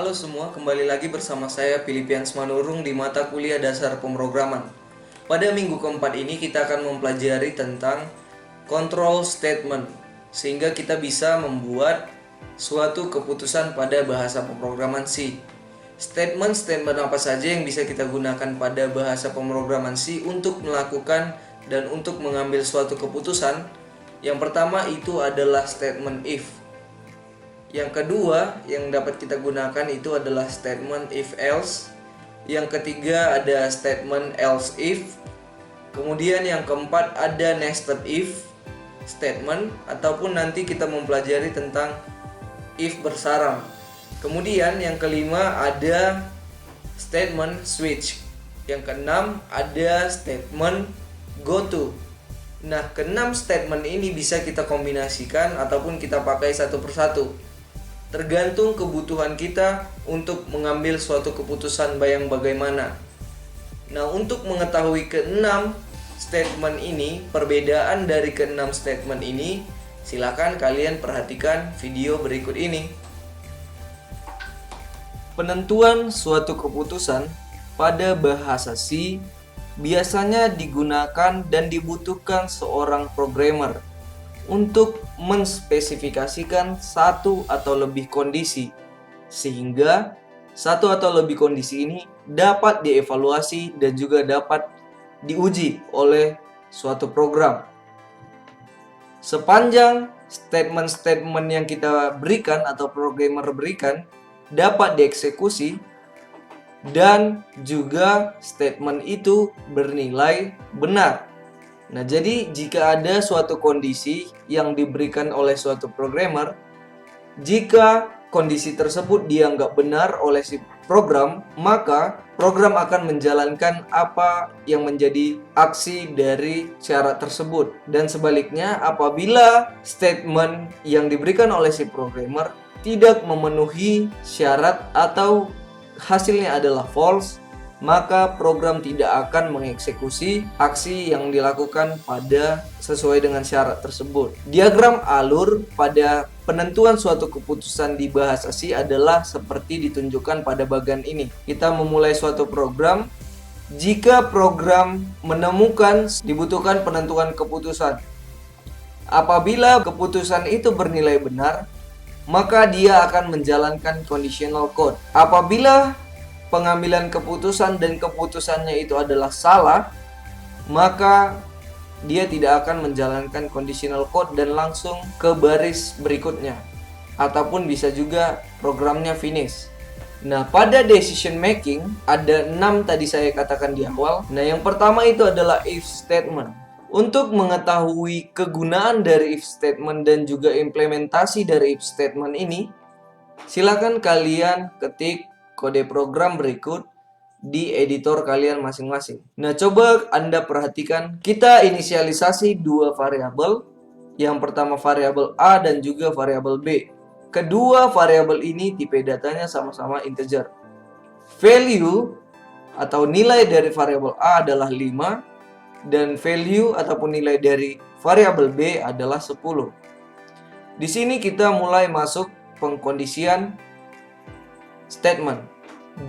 Halo semua, kembali lagi bersama saya Pilipians Manurung di mata kuliah dasar pemrograman. Pada minggu keempat ini kita akan mempelajari tentang control statement, sehingga kita bisa membuat suatu keputusan pada bahasa pemrograman C. Statement-statement apa saja yang bisa kita gunakan pada bahasa pemrograman C untuk melakukan dan untuk mengambil suatu keputusan? Yang pertama itu adalah statement if. Yang kedua yang dapat kita gunakan itu adalah statement if else. Yang ketiga ada statement else if. Kemudian yang keempat ada nested if statement, ataupun nanti kita mempelajari tentang if bersarang. Kemudian yang kelima ada statement switch. Yang keenam ada statement go to. Nah, keenam statement ini bisa kita kombinasikan ataupun kita pakai satu persatu, tergantung kebutuhan kita untuk mengambil suatu keputusan yang bagaimana. Nah, untuk mengetahui keenam statement ini, perbedaan dari keenam statement ini, silakan kalian perhatikan video berikut ini. Penentuan suatu keputusan pada bahasa C biasanya digunakan dan dibutuhkan seorang programmer untuk menspesifikasikan satu atau lebih kondisi, sehingga satu atau lebih kondisi ini dapat dievaluasi dan juga dapat diuji oleh suatu program. Sepanjang statement-statement yang kita berikan atau programmer berikan dapat dieksekusi dan juga statement itu bernilai benar. Nah, jadi jika ada suatu kondisi yang diberikan oleh suatu programmer, jika kondisi tersebut dianggap benar oleh si program, maka program akan menjalankan apa yang menjadi aksi dari syarat tersebut. Dan sebaliknya, apabila statement yang diberikan oleh si programmer tidak memenuhi syarat atau hasilnya adalah false, maka program tidak akan mengeksekusi aksi yang dilakukan pada sesuai dengan syarat tersebut. Diagram alur pada penentuan suatu keputusan di bahasa C adalah seperti ditunjukkan pada bagian ini. Kita memulai suatu program. Jika program menemukan dibutuhkan penentuan keputusan, apabila keputusan itu bernilai benar, maka dia akan menjalankan conditional code. Apabila pengambilan keputusan dan keputusannya itu adalah salah, maka dia tidak akan menjalankan conditional code dan langsung ke baris berikutnya, ataupun bisa juga programnya finish. Nah, pada decision making ada 6 tadi saya katakan di awal. Nah, yang pertama itu adalah if statement. Untuk mengetahui kegunaan dari if statement dan juga implementasi dari if statement ini, silakan kalian ketik kode program berikut di editor kalian masing-masing. Nah, coba Anda perhatikan, kita inisialisasi dua variabel. Yang pertama variabel A dan juga variabel B. Kedua variabel ini tipe datanya sama-sama integer. Value atau nilai dari variabel A adalah 5 dan value ataupun nilai dari variabel B adalah 10. Di sini kita mulai masuk pengkondisian statement.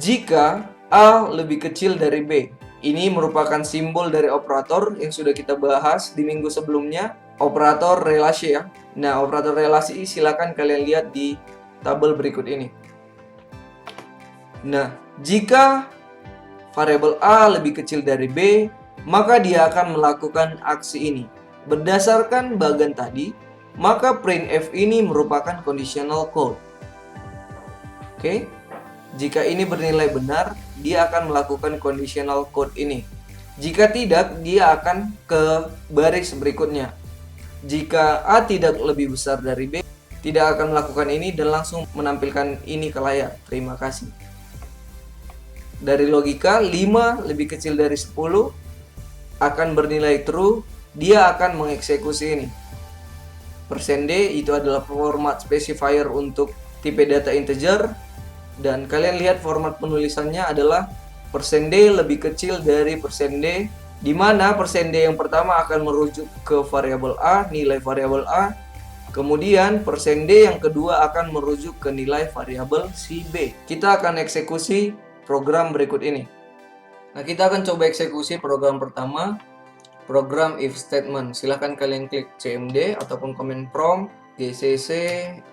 Jika A lebih kecil dari B, ini merupakan simbol dari operator yang sudah kita bahas di minggu sebelumnya, operator relasi ya. Nah, operator relasi silakan kalian lihat di tabel berikut ini. Nah, jika variabel A lebih kecil dari B, maka dia akan melakukan aksi ini. Berdasarkan bagian tadi, maka printf ini merupakan conditional code. Oke. Jika ini bernilai benar, dia akan melakukan conditional code ini. Jika tidak, dia akan ke baris berikutnya. Jika A tidak lebih besar dari B, tidak akan melakukan ini dan langsung menampilkan ini ke layar. Terima kasih. Dari logika, 5 lebih kecil dari 10 akan bernilai true, dia akan mengeksekusi ini. %D itu adalah format specifier untuk tipe data integer. Dan kalian lihat format penulisannya adalah %D lebih kecil dari %D, di mana %D yang pertama akan merujuk ke variabel A, nilai variabel A, Kemudian persen %D yang kedua akan merujuk ke nilai variabel si B. Kita akan eksekusi program berikut ini. Nah, kita akan coba eksekusi program pertama, program if statement. Silahkan kalian klik cmd ataupun command prompt gcc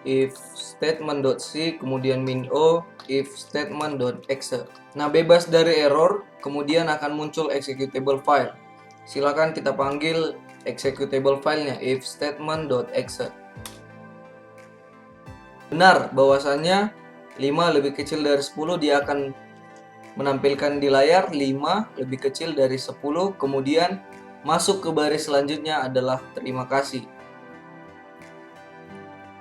if statement.c kemudian min-o if statement.exe. Nah, bebas dari error, kemudian akan muncul executable file. Silahkan kita panggil executable filenya if statement.exe. Benar bahwasannya 5 lebih kecil dari 10, dia akan menampilkan di layar 5 lebih kecil dari 10, kemudian masuk ke baris selanjutnya adalah terima kasih.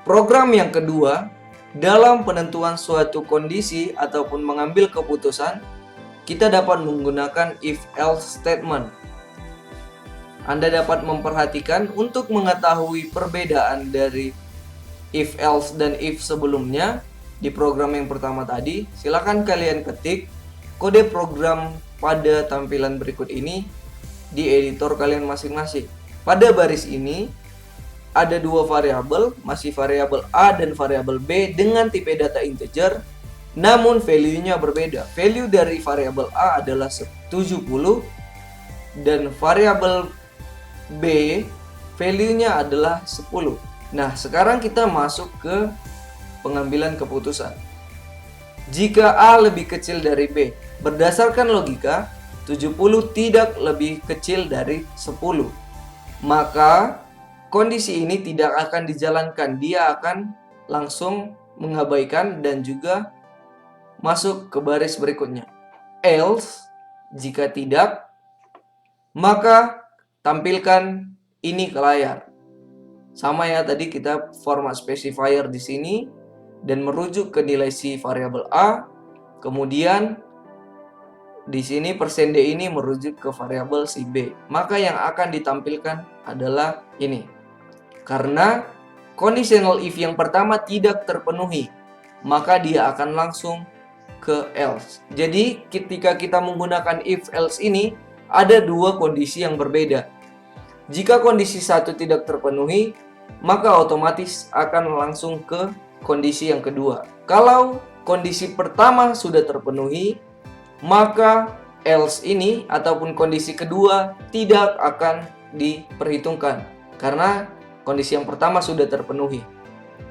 Program yang kedua, dalam penentuan suatu kondisi ataupun mengambil keputusan, kita dapat menggunakan if-else statement. Anda dapat memperhatikan untuk mengetahui perbedaan dari if-else dan if sebelumnya di program yang pertama tadi. Silakan kalian ketik kode program pada tampilan berikut ini di editor kalian masing-masing. Pada baris ini ada dua variabel, masih variabel A dan variabel B dengan tipe data integer, namun value-nya berbeda. Value dari variabel A adalah 70 dan variabel B value-nya adalah 10. Nah, sekarang kita masuk ke pengambilan keputusan. Jika A lebih kecil dari B, berdasarkan logika, 70 tidak lebih kecil dari 10. Maka, kondisi ini tidak akan dijalankan. Dia akan langsung mengabaikan dan juga masuk ke baris berikutnya. Else, jika tidak, maka tampilkan ini ke layar. Sama ya, tadi kita format specifier di sini dan merujuk ke nilai si variabel A. Kemudian di sini persen %D ini merujuk ke variabel si B. Maka yang akan ditampilkan adalah ini. Karena conditional if yang pertama tidak terpenuhi, maka dia akan langsung ke else. Jadi ketika kita menggunakan if else ini ada dua kondisi yang berbeda. Jika kondisi satu tidak terpenuhi, maka otomatis akan langsung ke kondisi yang kedua. Kalau kondisi pertama sudah terpenuhi, maka else ini ataupun kondisi kedua tidak akan diperhitungkan karena kondisi yang pertama sudah terpenuhi.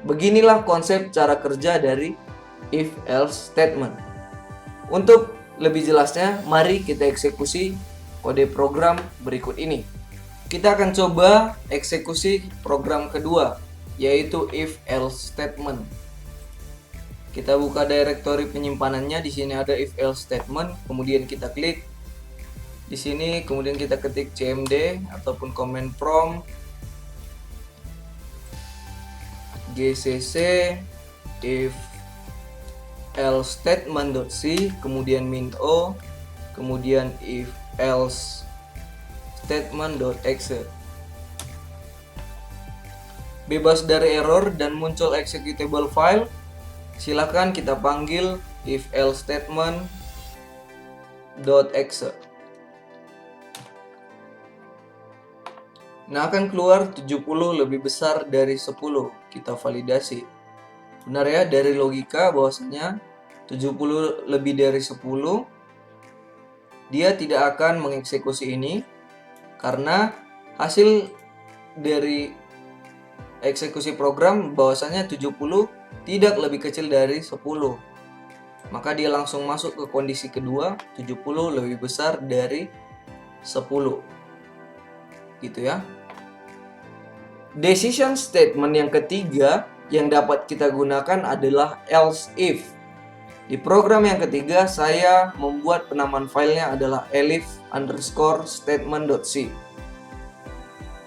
Beginilah konsep cara kerja dari if else statement. Untuk lebih jelasnya, mari kita eksekusi kode program berikut ini. Kita akan coba eksekusi program kedua, yaitu if else statement. Kita buka direktori penyimpanannya. Di sini ada if else statement, kemudian kita klik di sini, kemudian kita ketik cmd ataupun command prompt gcc if else statement.c kemudian min-o kemudian if else statement.exe. Bebas dari error dan muncul executable file, silakan kita panggil if else statement.exe. Nah, akan keluar 70 lebih besar dari 10. Kita validasi. Benar ya, dari logika bahwasanya 70 lebih dari 10, dia tidak akan mengeksekusi ini karena hasil dari eksekusi program bahwasanya 70 tidak lebih kecil dari 10. Maka dia langsung masuk ke kondisi kedua, 70 lebih besar dari 10. Gitu ya. Decision statement yang ketiga yang dapat kita gunakan adalah else if. Di program yang ketiga, saya membuat penamaan filenya adalah elif_statement.c.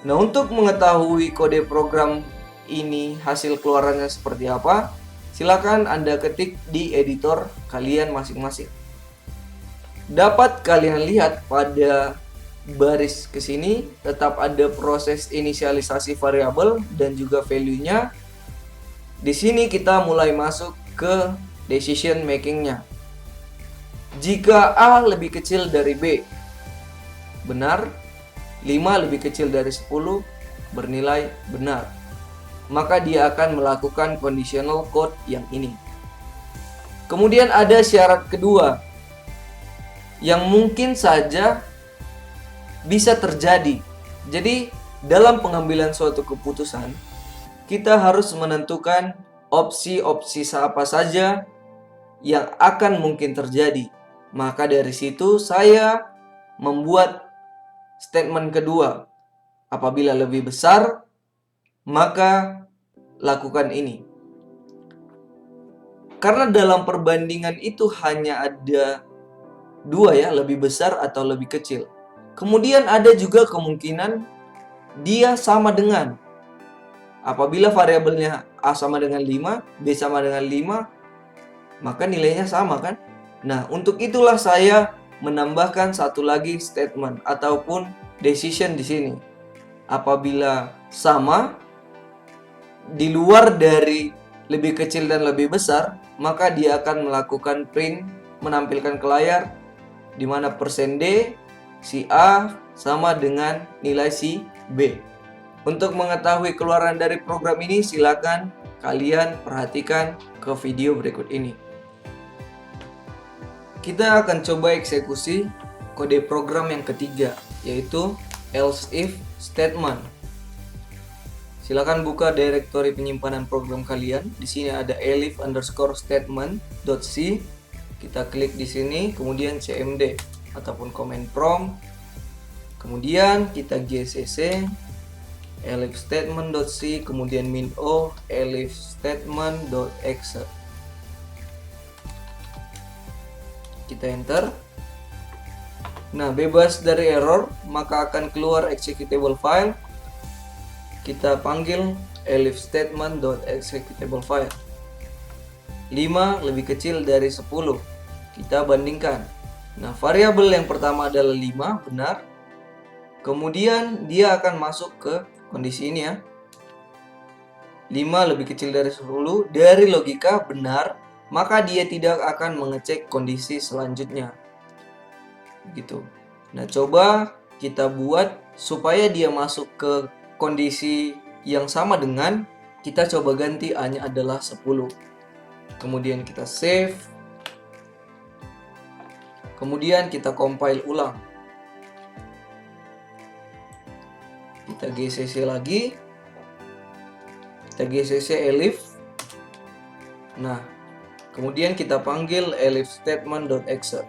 Nah, untuk mengetahui kode program ini hasil keluarannya seperti apa, silakan Anda ketik di editor kalian masing-masing. Dapat kalian lihat pada baris ke sini tetap ada proses inisialisasi variabel dan juga value-nya. Di sini kita mulai masuk ke decision making-nya. Jika A lebih kecil dari B, benar. 5 lebih kecil dari 10, bernilai benar. maka dia akan melakukan conditional code yang ini. Kemudian ada syarat kedua yang mungkin saja bisa terjadi. Jadi dalam pengambilan suatu keputusan, kita harus menentukan opsi-opsi apa saja yang akan mungkin terjadi. Maka dari situ saya membuat statement kedua. Apabila lebih besar, maka lakukan ini. Karena dalam perbandingan itu hanya ada dua ya, lebih besar atau lebih kecil. Kemudian ada juga kemungkinan dia sama dengan. Apabila variabelnya A sama dengan 5, B sama dengan 5, maka nilainya sama kan? Nah, untuk itulah saya menambahkan satu lagi statement ataupun decision di sini. Apabila sama, di luar dari lebih kecil dan lebih besar, maka dia akan melakukan print, menampilkan ke layar, di mana %D, si A sama dengan nilai si B. Untuk mengetahui keluaran dari program ini, silakan kalian perhatikan ke video berikut ini. Kita akan coba eksekusi kode program yang ketiga, yaitu else if statement. Silakan buka direktori penyimpanan program kalian. Di sini ada elif_statement.c. Kita klik di sini, kemudian cmd ataupun command prompt. Kemudian kita gcc elif statement.c, kemudian -o elif statement.exe. Kita enter. Nah, bebas dari error, maka akan keluar executable file. Kita panggil elif statement.executable file. 5 lebih kecil dari 10. Kita bandingkan. Nah, variabel yang pertama adalah 5, benar. Kemudian dia akan masuk ke kondisi ini ya. 5 lebih kecil dari 10, dari logika benar, maka dia tidak akan mengecek kondisi selanjutnya. Gitu. Nah, coba kita buat supaya dia masuk ke kondisi yang sama dengan, kita coba ganti A-nya adalah 10. Kemudian kita save. Kemudian kita compile ulang. Kita gcc lagi. Kita gcc elif. Nah, kemudian kita panggil elif statement.exe.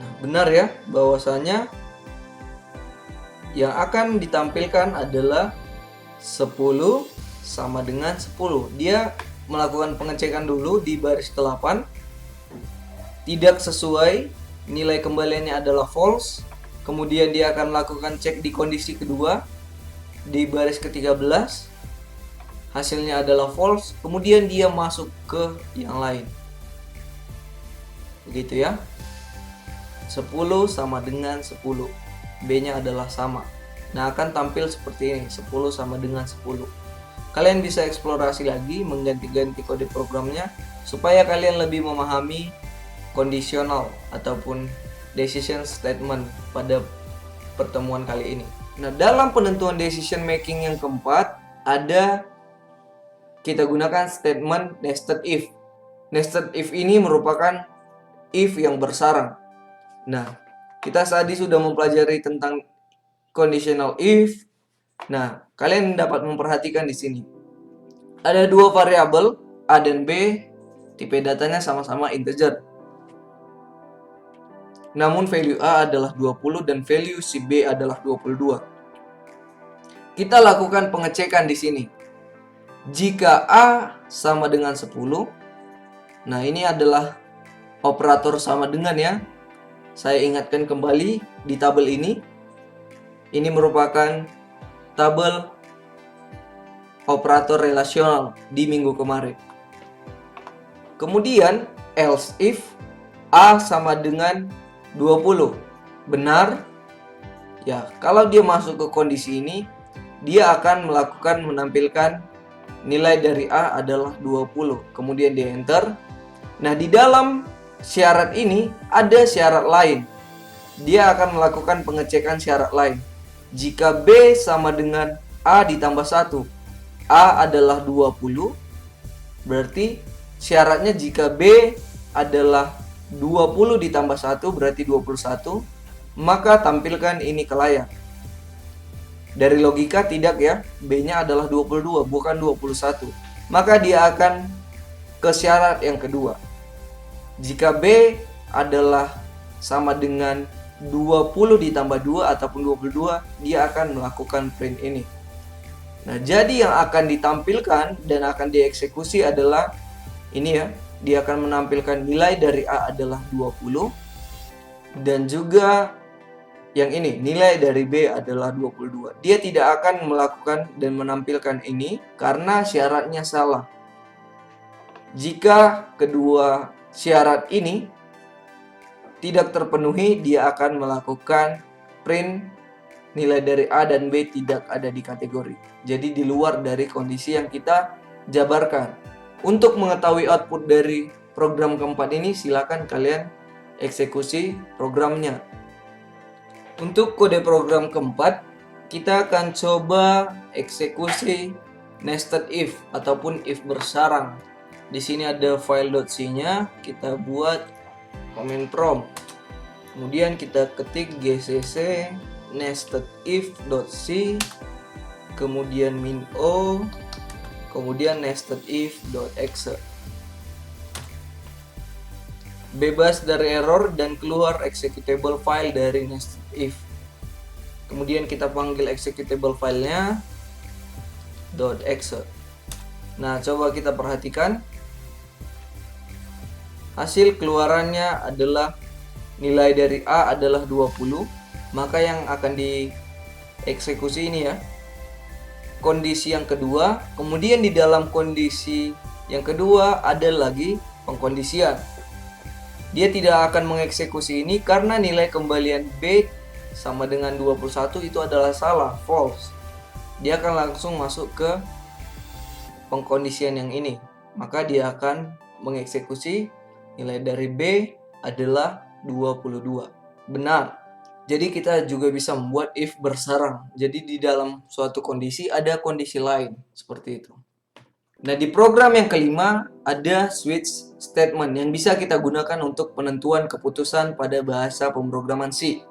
Nah, benar ya, bahwasanya yang akan ditampilkan adalah 10 sama dengan 10. Dia melakukan pengecekan dulu di baris ke-8. Tidak sesuai, nilai kembaliannya adalah false. Kemudian dia akan melakukan cek di kondisi kedua di baris ke-13. Hasilnya adalah false. Kemudian dia masuk ke yang lain. Begitu ya. 10 sama dengan 10. B-nya adalah sama. Nah, akan tampil seperti ini, 10 sama dengan 10. Kalian bisa eksplorasi lagi, mengganti-ganti kode programnya, supaya kalian lebih memahami conditional ataupun decision statement pada pertemuan kali ini. Nah, dalam penentuan decision making yang keempat, kita gunakan statement nested if. Nested if ini merupakan if yang bersarang. Nah, kita tadi sudah mempelajari tentang conditional if. Nah, kalian dapat memperhatikan di sini. Ada dua variabel, A dan B, tipe datanya sama-sama integer. Namun value A adalah 20 dan value si B adalah 22. Kita lakukan pengecekan di sini. Jika A sama dengan 10, nah ini adalah operator sama dengan ya. Saya ingatkan kembali di tabel ini. Ini merupakan tabel operator relasional di minggu kemarin. Kemudian else if A sama dengan 20. Benar? Ya, kalau dia masuk ke kondisi ini, dia akan menampilkan nilai dari A adalah 20. Kemudian di enter. Nah, di dalam syarat ini ada syarat lain. Dia akan melakukan pengecekan syarat lain. Jika B sama dengan A ditambah 1, A adalah 20, berarti syaratnya jika B adalah 20 ditambah 1 berarti 21, maka tampilkan ini ke layar. Dari logika tidak ya, B-nya adalah 22 bukan 21. Maka dia akan ke syarat yang kedua. Jika B adalah sama dengan 20 ditambah 2 ataupun 22, dia akan melakukan print ini. Nah, jadi yang akan ditampilkan dan akan dieksekusi adalah ini ya. Dia akan menampilkan nilai dari A adalah 20 dan juga yang ini, nilai dari B adalah 22. Dia tidak akan melakukan dan menampilkan ini karena syaratnya salah. Jika kedua syarat ini tidak terpenuhi, dia akan melakukan print nilai dari A dan B tidak ada di kategori. Jadi di luar dari kondisi yang kita jabarkan. Untuk mengetahui output dari program keempat ini, silakan kalian eksekusi programnya. Untuk kode program keempat, kita akan coba eksekusi nested if ataupun if bersarang. Di sini ada file.c-nya, kita buat command prompt. Kemudian kita ketik gcc nested if.c, kemudian -o, kemudian nested if.exe. Bebas dari error dan keluar executable file dari nested if. Kemudian kita panggil executable filenya .exe. Nah, coba kita perhatikan. Hasil keluarannya adalah nilai dari A adalah 20. Maka yang akan dieksekusi ini ya, kondisi yang kedua. Kemudian di dalam kondisi yang kedua ada lagi pengkondisian. Dia tidak akan mengeksekusi ini karena nilai kembalian B sama dengan 21 itu adalah salah, false. Dia akan langsung masuk ke pengkondisian yang ini. Maka dia akan mengeksekusi nilai dari B adalah 22. Benar. Jadi kita juga bisa membuat if bersarang. Jadi di dalam suatu kondisi ada kondisi lain, seperti itu. Nah, di program yang kelima ada switch statement yang bisa kita gunakan untuk penentuan keputusan pada bahasa pemrograman C.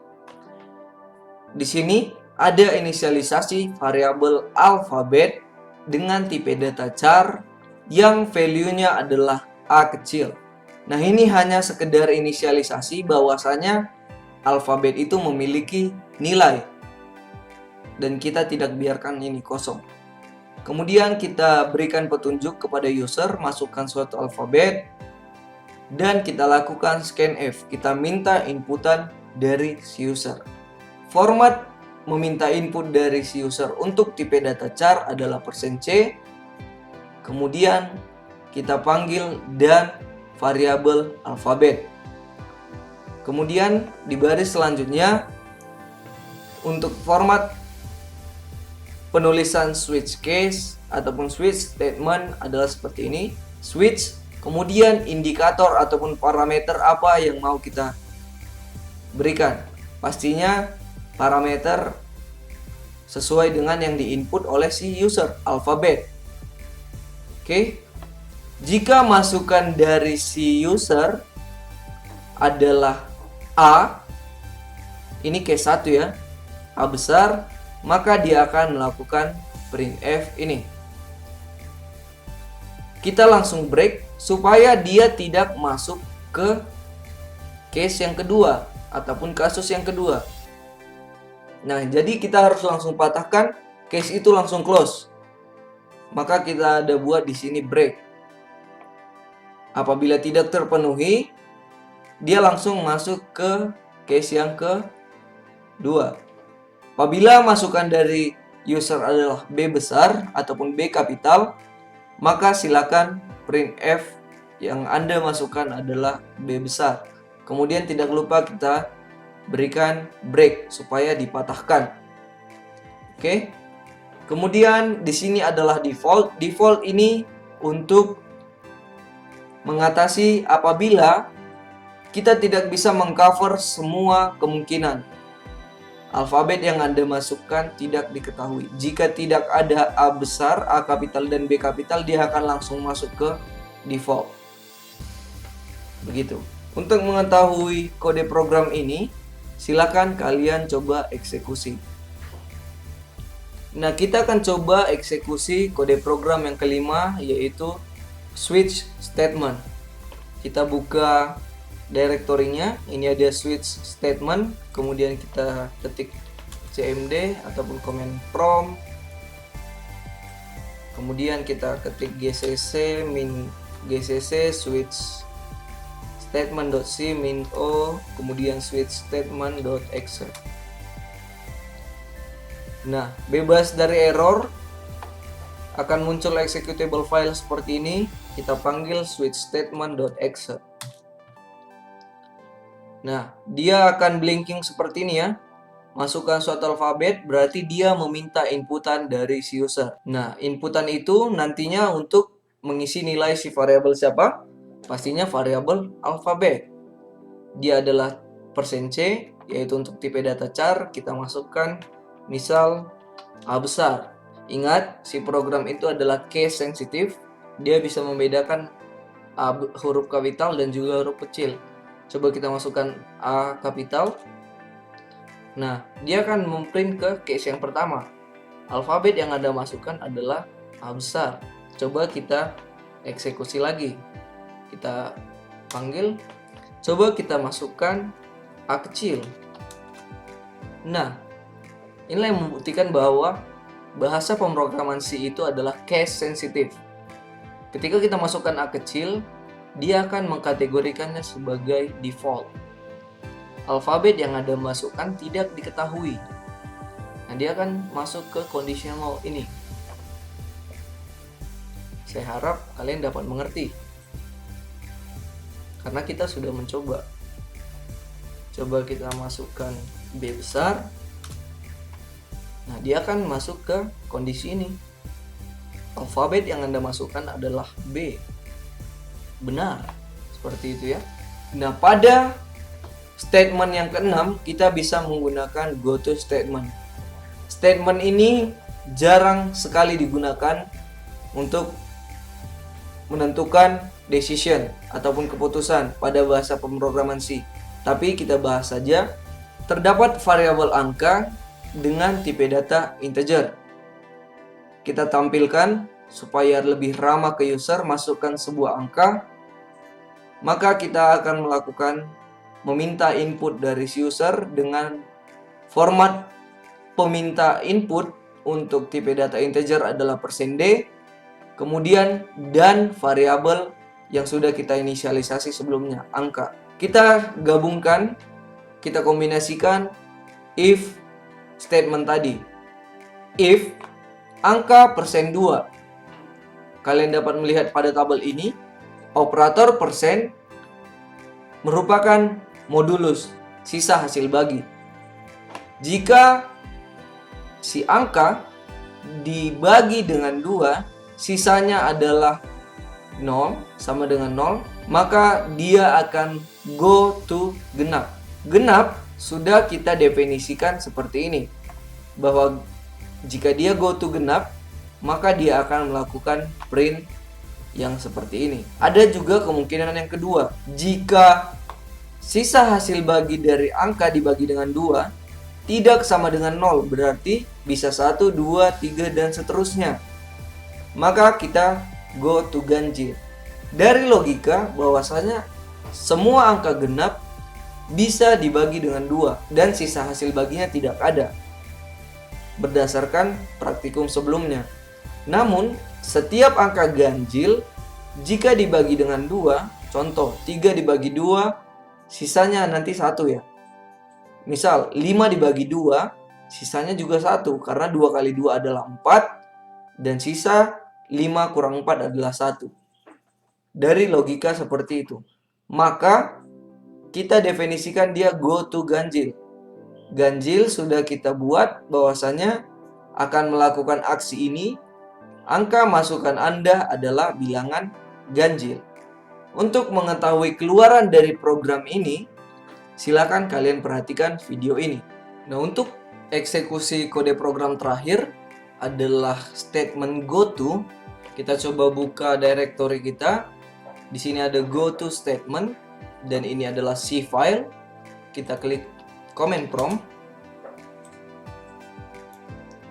Di sini ada inisialisasi variabel alfabet dengan tipe data char yang value-nya adalah A kecil. Nah, ini hanya sekedar inisialisasi bahwasanya alfabet itu memiliki nilai dan kita tidak biarkan ini kosong. Kemudian kita berikan petunjuk kepada user, masukkan suatu alfabet, dan kita lakukan scanf. Kita minta inputan dari si user. Format meminta input dari si user untuk tipe data char adalah %c. Kemudian kita panggil dan variabel alfabet. Kemudian di baris selanjutnya untuk format penulisan switch case ataupun switch statement adalah seperti ini. Switch, kemudian indikator ataupun parameter apa yang mau kita berikan. Pastinya parameter sesuai dengan yang diinput oleh si user, alfabet. Oke. Jika masukan dari si user adalah A, ini case 1 ya, A besar, maka dia akan melakukan printf ini. Kita langsung break supaya dia tidak masuk ke case yang kedua ataupun kasus yang kedua. Nah, jadi kita harus langsung patahkan, case itu langsung close. Maka kita ada buat di sini break. Apabila tidak terpenuhi, dia langsung masuk ke case yang kedua. Apabila masukan dari user adalah B besar ataupun B kapital, maka silakan printf yang Anda masukkan adalah B besar. Kemudian tidak lupa kita berikan break supaya dipatahkan. Oke. Kemudian di sini adalah default. Default ini untuk mengatasi apabila kita tidak bisa mengcover semua kemungkinan. Alfabet yang Anda masukkan tidak diketahui. Jika tidak ada A besar, A kapital, dan B kapital, dia akan langsung masuk ke default. Begitu. Untuk mengetahui kode program ini, silakan kalian coba eksekusi. Nah, kita akan coba eksekusi kode program yang kelima, yaitu switch statement. Kita buka direktorinya, ini ada switch statement, kemudian kita ketik cmd ataupun command prompt, kemudian kita ketik gcc switch statement.c min o, kemudian switch statement.exe. Nah, bebas dari error, akan muncul executable file seperti ini. Kita panggil switch statement.exe. Nah, dia akan blinking seperti ini ya. Masukkan suatu alfabet, berarti dia meminta inputan dari si user. Nah, inputan itu nantinya untuk mengisi nilai si variabel siapa? Pastinya variabel alfabet. Dia adalah %c, yaitu untuk tipe data char. Kita masukkan misal A besar. Ingat, si program itu adalah case sensitive. Dia bisa membedakan huruf kapital dan juga huruf kecil. Coba kita masukkan A kapital. Nah, dia akan memprint ke case yang pertama. Alfabet yang Anda masukkan adalah A besar. Coba kita eksekusi lagi. Kita panggil. Coba kita masukkan A kecil. Nah, inilah yang membuktikan bahwa bahasa pemrograman C itu adalah case sensitive. Ketika kita masukkan A kecil, dia akan mengkategorikannya sebagai default. Alfabet yang Anda masukkan tidak diketahui. Nah, dia akan masuk ke conditional ini. Saya harap kalian dapat mengerti. Karena kita sudah mencoba. Coba kita masukkan B besar. Nah, dia akan masuk ke kondisi ini. Alfabet yang Anda masukkan adalah B. Benar, seperti itu ya. Nah, pada statement yang keenam, kita bisa menggunakan goto statement. Statement ini jarang sekali digunakan untuk menentukan decision ataupun keputusan pada bahasa pemrograman C. Tapi kita bahas saja. Terdapat variabel angka dengan tipe data integer. Kita tampilkan supaya lebih ramah ke user, masukkan sebuah angka. Maka kita akan melakukan meminta input dari si user dengan format peminta input untuk tipe data integer adalah %d, kemudian dan variabel yang sudah kita inisialisasi sebelumnya, angka. Kita gabungkan, kita kombinasikan if statement tadi. If angka %2. Kalian dapat melihat pada tabel ini, operator persen merupakan modulus, sisa hasil bagi. Jika si angka dibagi dengan 2, sisanya adalah 0, sama dengan 0, maka dia akan go to genap. Genap sudah kita definisikan seperti ini, bahwa jika dia go to genap, maka dia akan melakukan print yang seperti ini. Ada juga kemungkinan yang kedua. Jika sisa hasil bagi dari angka dibagi dengan 2 tidak sama dengan 0, berarti bisa 1, 2, 3, dan seterusnya. Maka kita go to ganjil. Dari logika bahwasanya semua angka genap bisa dibagi dengan 2 dan sisa hasil baginya tidak ada, berdasarkan praktikum sebelumnya. Namun, setiap angka ganjil jika dibagi dengan 2, contoh 3 dibagi 2, sisanya nanti 1 ya. Misal 5 dibagi 2, sisanya juga 1 karena 2 kali 2 adalah 4 dan sisa 5 kurang 4 adalah 1. Dari logika seperti itu, maka kita definisikan dia go to ganjil. Ganjil sudah kita buat bahwasanya akan melakukan aksi ini. Angka masukan Anda adalah bilangan ganjil. Untuk mengetahui keluaran dari program ini, silakan kalian perhatikan video ini. Nah, untuk eksekusi kode program terakhir adalah statement goto. Kita coba buka directory kita. Di sini ada goto statement dan ini adalah C file. Kita klik command prompt.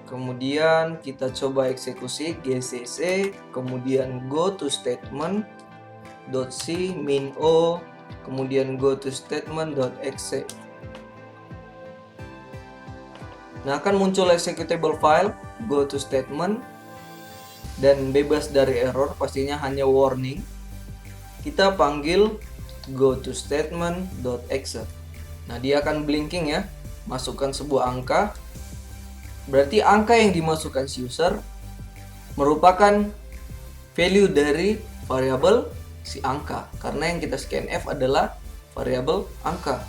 Kemudian kita coba eksekusi gcc, kemudian goto statement .c min o, kemudian goto statement.exe. Nah, akan muncul executable file goto statement dan bebas dari error, pastinya hanya warning. Kita panggil goto statement.exe. Nah, dia akan blinking ya, masukkan sebuah angka. Berarti angka yang dimasukkan si user merupakan value dari variabel si angka, karena yang kita scanf adalah variabel angka.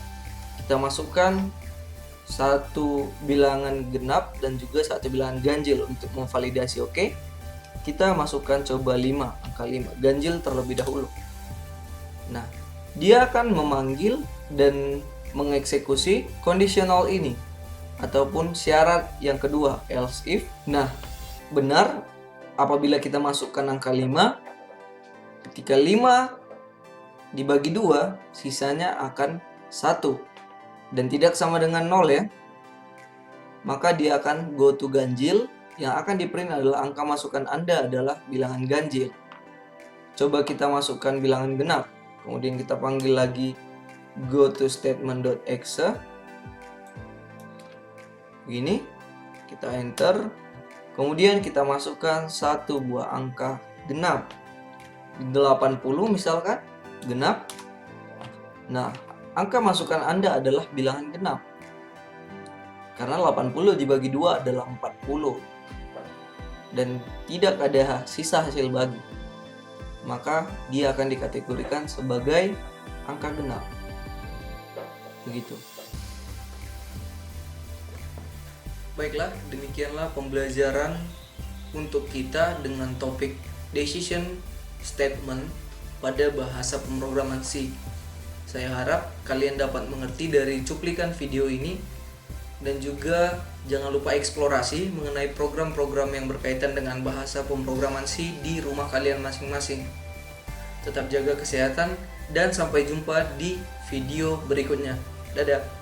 Kita masukkan satu bilangan genap dan juga satu bilangan ganjil untuk memvalidasi. Oke. Kita masukkan coba 5, angka 5, ganjil terlebih dahulu. Nah, dia akan memanggil dan mengeksekusi conditional ini ataupun syarat yang kedua, else if. Nah, benar apabila kita masukkan angka 5, ketika 5 dibagi 2, sisanya akan 1 dan tidak sama dengan 0 ya. Maka dia akan go to ganjil, yang akan diprint adalah angka masukan Anda adalah bilangan ganjil. Coba kita masukkan bilangan genap. Kemudian kita panggil lagi go to statement.exe. Begini, kita enter. Kemudian kita masukkan satu buah angka genap, 80 misalkan, genap. Nah, angka masukan Anda adalah bilangan genap, karena 80 dibagi 2 adalah 40 dan tidak ada sisa hasil bagi, maka dia akan dikategorikan sebagai angka genap. Begitu. Baiklah, demikianlah pembelajaran untuk kita dengan topik decision statement pada bahasa pemrograman C. Saya harap kalian dapat mengerti dari cuplikan video ini, dan juga jangan lupa eksplorasi mengenai program-program yang berkaitan dengan bahasa pemrograman C di rumah kalian masing-masing. Tetap jaga kesehatan dan sampai jumpa di video berikutnya. Dadah.